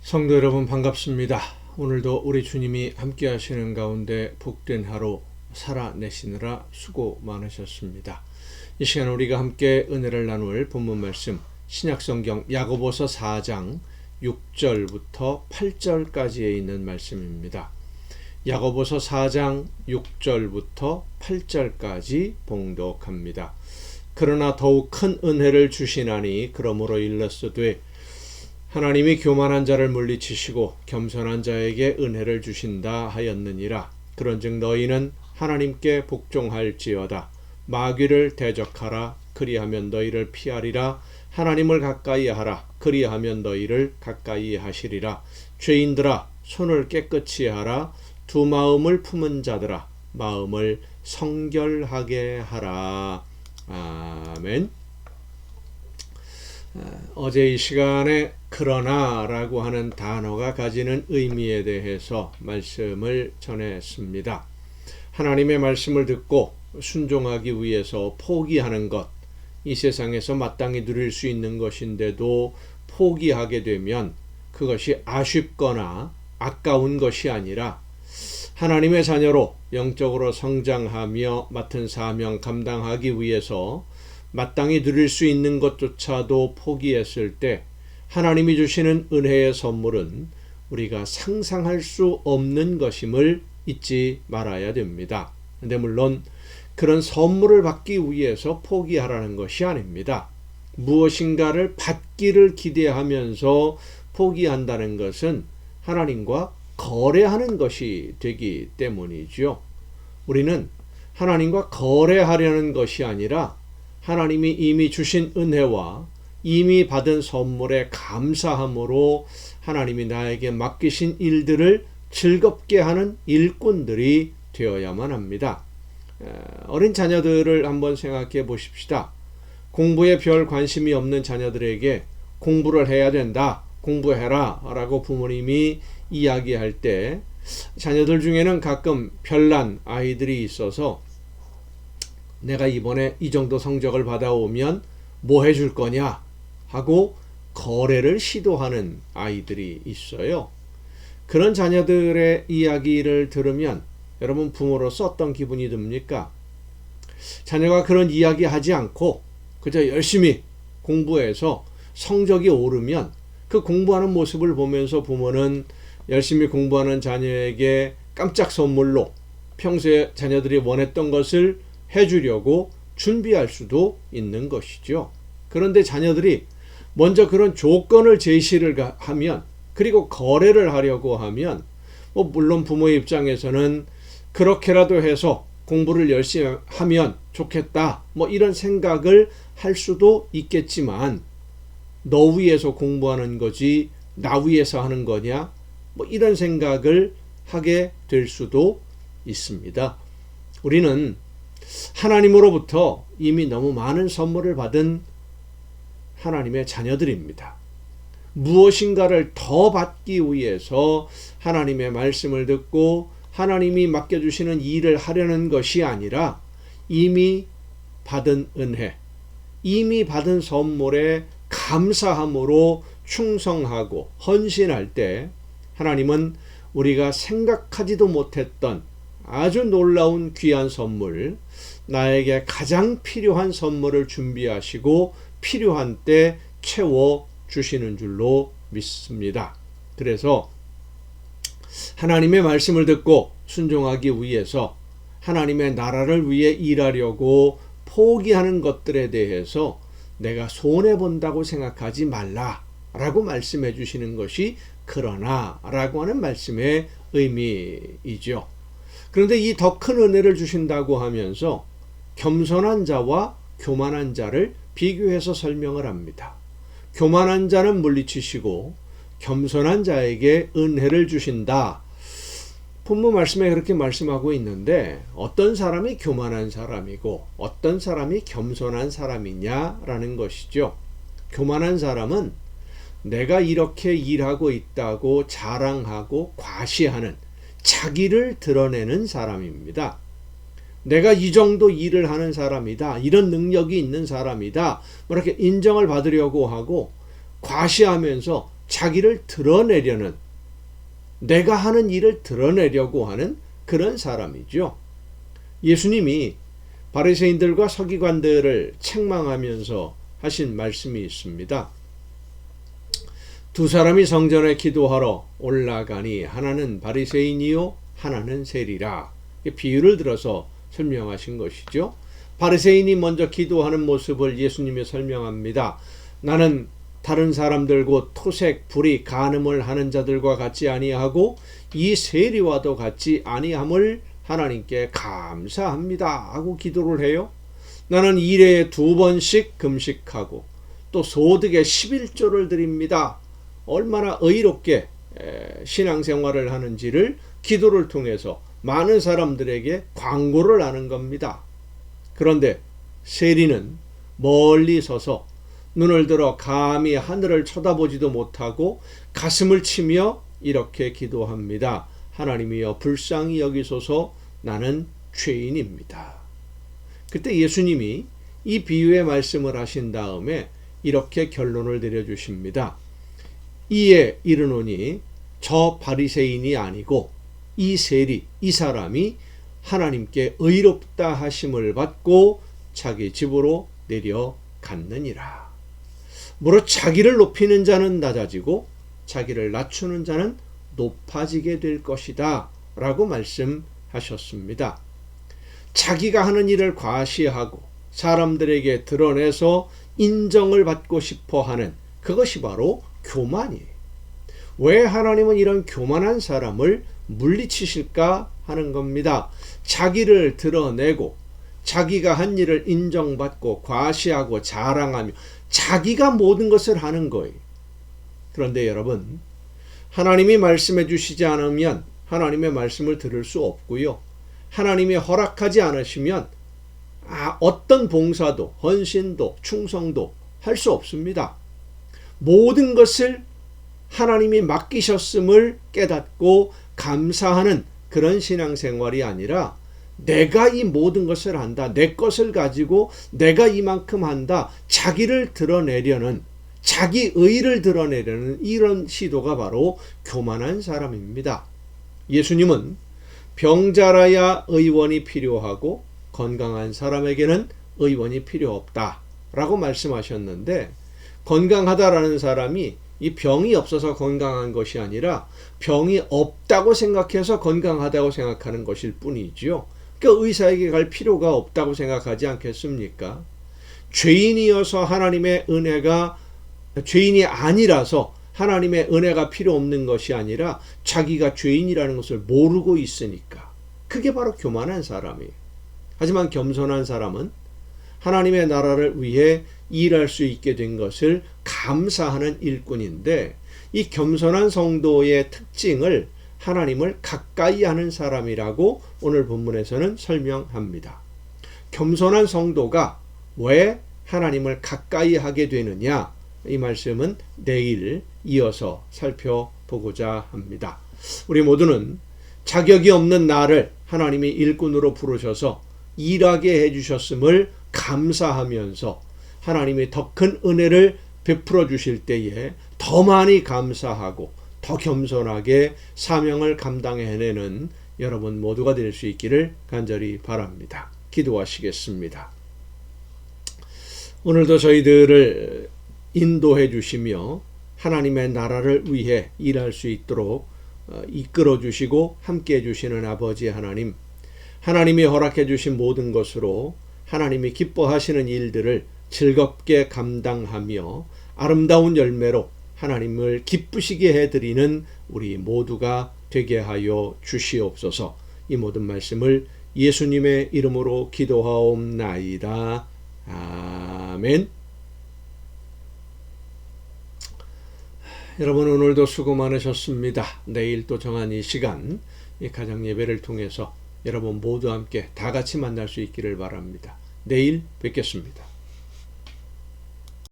성도 여러분 반갑습니다. 오늘도 우리 주님이 함께 하시는 가운데 복된 하루 살아내시느라 수고 많으셨습니다. 이 시간 우리가 함께 은혜를 나눌 본문 말씀 신약성경 야고보서 4장 6절부터 8절까지에 있는 말씀입니다. 야고보서 4장 6절부터 8절까지 봉독합니다. 그러나 더욱 큰 은혜를 주시나니 그러므로 일렀으되 하나님이 교만한 자를 물리치시고 겸손한 자에게 은혜를 주신다 하였느니라. 그런즉 너희는 하나님께 복종할지어다. 마귀를 대적하라. 그리하면 너희를 피하리라. 하나님을 가까이 하라. 그리하면 너희를 가까이 하시리라. 죄인들아 손을 깨끗이 하라. 두 마음을 품은 자들아 마음을 성결하게 하라. 아멘. 어제 이 시간에 그러나라고 하는 단어가 가지는 의미에 대해서 말씀을 전했습니다. 하나님의 말씀을 듣고 순종하기 위해서 포기하는 것, 이 세상에서 마땅히 누릴 수 있는 것인데도 포기하게 되면 그것이 아쉽거나 아까운 것이 아니라 하나님의 자녀로 영적으로 성장하며 맡은 사명 감당하기 위해서 마땅히 누릴 수 있는 것조차도 포기했을 때 하나님이 주시는 은혜의 선물은 우리가 상상할 수 없는 것임을 잊지 말아야 됩니다. 근데 물론 그런 선물을 받기 위해서 포기하라는 것이 아닙니다. 무엇인가를 받기를 기대하면서 포기한다는 것은 하나님과 거래하는 것이 되기 때문이죠. 우리는 하나님과 거래하려는 것이 아니라 하나님이 이미 주신 은혜와 이미 받은 선물에 감사함으로 하나님이 나에게 맡기신 일들을 즐겁게 하는 일꾼들이 되어야만 합니다. 어린 자녀들을 한번 생각해 보십시다. 공부에 별 관심이 없는 자녀들에게 공부를 해야 된다, 공부해라 라고 부모님이 이야기할 때 자녀들 중에는 가끔 별난 아이들이 있어서 내가 이번에 이 정도 성적을 받아오면 뭐 해줄 거냐 하고 거래를 시도하는 아이들이 있어요. 그런 자녀들의 이야기를 들으면 여러분 부모로서 어떤 기분이 듭니까? 자녀가 그런 이야기 하지 않고 그저 열심히 공부해서 성적이 오르면 그 공부하는 모습을 보면서 부모는 열심히 공부하는 자녀에게 깜짝 선물로 평소에 자녀들이 원했던 것을 해주려고 준비할 수도 있는 것이죠. 그런데 자녀들이 먼저 그런 조건을 제시를 하면 그리고 거래를 하려고 하면 물론 부모의 입장에서는 그렇게라도 해서 공부를 열심히 하면 좋겠다 이런 생각을 할 수도 있겠지만 너 위해서 공부하는 거지 나 위해서 하는 거냐 이런 생각을 하게 될 수도 있습니다. 우리는 하나님으로부터 이미 너무 많은 선물을 받은 하나님의 자녀들입니다. 무엇인가를 더 받기 위해서 하나님의 말씀을 듣고 하나님이 맡겨주시는 일을 하려는 것이 아니라 이미 받은 은혜, 이미 받은 선물에 감사함으로 충성하고 헌신할 때 하나님은 우리가 생각하지도 못했던 아주 놀라운 귀한 선물, 나에게 가장 필요한 선물을 준비하시고 필요한 때 채워주시는 줄로 믿습니다. 그래서 하나님의 말씀을 듣고 순종하기 위해서 하나님의 나라를 위해 일하려고 포기하는 것들에 대해서 내가 손해본다고 생각하지 말라라고 말씀해 주시는 것이 그러나라고 하는 말씀의 의미이죠. 그런데 이 더 큰 은혜를 주신다고 하면서 겸손한 자와 교만한 자를 비교해서 설명을 합니다. 교만한 자는 물리치시고 겸손한 자에게 은혜를 주신다. 본문 말씀에 그렇게 말씀하고 있는데 어떤 사람이 교만한 사람이고 어떤 사람이 겸손한 사람이냐라는 것이죠. 교만한 사람은 내가 이렇게 일하고 있다고 자랑하고 과시하는 자기를 드러내는 사람입니다. 내가 이 정도 일을 하는 사람이다. 이런 능력이 있는 사람이다. 이렇게 인정을 받으려고 하고 과시하면서 자기를 드러내려는, 내가 하는 일을 드러내려고 하는 그런 사람이죠. 예수님이 바리새인들과 서기관들을 책망하면서 하신 말씀이 있습니다. 두 사람이 성전에 기도하러 올라가니 하나는 바리새인이요 하나는 세리라. 비유를 들어서 설명하신 것이죠. 바리새인이 먼저 기도하는 모습을 예수님이 설명합니다. 나는 다른 사람들 곧 토색, 불의, 간음을 하는 자들과 같지 아니하고 이 세리와도 같지 아니함을 하나님께 감사합니다 하고 기도를 해요. 나는 일에 2번씩 금식하고 또 소득의 11조를 드립니다. 얼마나 의롭게 신앙생활을 하는지를 기도를 통해서 많은 사람들에게 광고를 하는 겁니다. 그런데 세리는 멀리 서서 눈을 들어 감히 하늘을 쳐다보지도 못하고 가슴을 치며 이렇게 기도합니다. 하나님이여 불쌍히 여기소서, 나는 죄인입니다. 그때 예수님이 이 비유의 말씀을 하신 다음에 이렇게 결론을 내려주십니다. 이에 이르노니 저 바리새인이 아니고 이 세리, 이 사람이 하나님께 의롭다 하심을 받고 자기 집으로 내려갔느니라. 무릇 자기를 높이는 자는 낮아지고 자기를 낮추는 자는 높아지게 될 것이다 라고 말씀하셨습니다. 자기가 하는 일을 과시하고 사람들에게 드러내서 인정을 받고 싶어 하는 그것이 바로 교만이에요. 왜 하나님은 이런 교만한 사람을 물리치실까 하는 겁니다. 자기를 드러내고 자기가 한 일을 인정받고 과시하고 자랑하며 자기가 모든 것을 하는 거예요. 그런데 여러분, 하나님이 말씀해 주시지 않으면 하나님의 말씀을 들을 수 없고요. 하나님이 허락하지 않으시면 어떤 봉사도, 헌신도, 충성도 할 수 없습니다. 모든 것을 하나님이 맡기셨음을 깨닫고 감사하는 그런 신앙생활이 아니라 내가 이 모든 것을 한다, 내 것을 가지고 내가 이만큼 한다, 자기를 드러내려는, 자기 의를 드러내려는 이런 시도가 바로 교만한 사람입니다. 예수님은 병자라야 의원이 필요하고 건강한 사람에게는 의원이 필요 없다 라고 말씀하셨는데, 건강하다라는 사람이 이 병이 없어서 건강한 것이 아니라 병이 없다고 생각해서 건강하다고 생각하는 것일 뿐이지요. 그러니까 의사에게 갈 필요가 없다고 생각하지 않겠습니까? 죄인이어서 하나님의 은혜가, 죄인이 아니라서 하나님의 은혜가 필요 없는 것이 아니라 자기가 죄인이라는 것을 모르고 있으니까. 그게 바로 교만한 사람이에요. 하지만 겸손한 사람은 하나님의 나라를 위해 일할 수 있게 된 것을 감사하는 일꾼인데, 이 겸손한 성도의 특징을 하나님을 가까이 하는 사람이라고 오늘 본문에서는 설명합니다. 겸손한 성도가 왜 하나님을 가까이 하게 되느냐, 이 말씀은 내일 이어서 살펴보고자 합니다. 우리 모두는 자격이 없는 나를 하나님이 일꾼으로 부르셔서 일하게 해주셨음을 감사하면서 하나님이 더 큰 은혜를 베풀어 주실 때에 더 많이 감사하고 더 겸손하게 사명을 감당해내는 여러분 모두가 될 수 있기를 간절히 바랍니다. 기도하시겠습니다. 오늘도 저희들을 인도해 주시며 하나님의 나라를 위해 일할 수 있도록 이끌어 주시고 함께 해 주시는 아버지 하나님, 하나님이 허락해 주신 모든 것으로 하나님이 기뻐하시는 일들을 즐겁게 감당하며 아름다운 열매로 하나님을 기쁘시게 해드리는 우리 모두가 되게 하여 주시옵소서. 이 모든 말씀을 예수님의 이름으로 기도하옵나이다. 아멘. 여러분, 오늘도 수고 많으셨습니다. 내일 또 정한 이 시간, 이 가정 예배를 통해서 여러분 모두 함께 다 같이 만날 수 있기를 바랍니다. 내일 뵙겠습니다.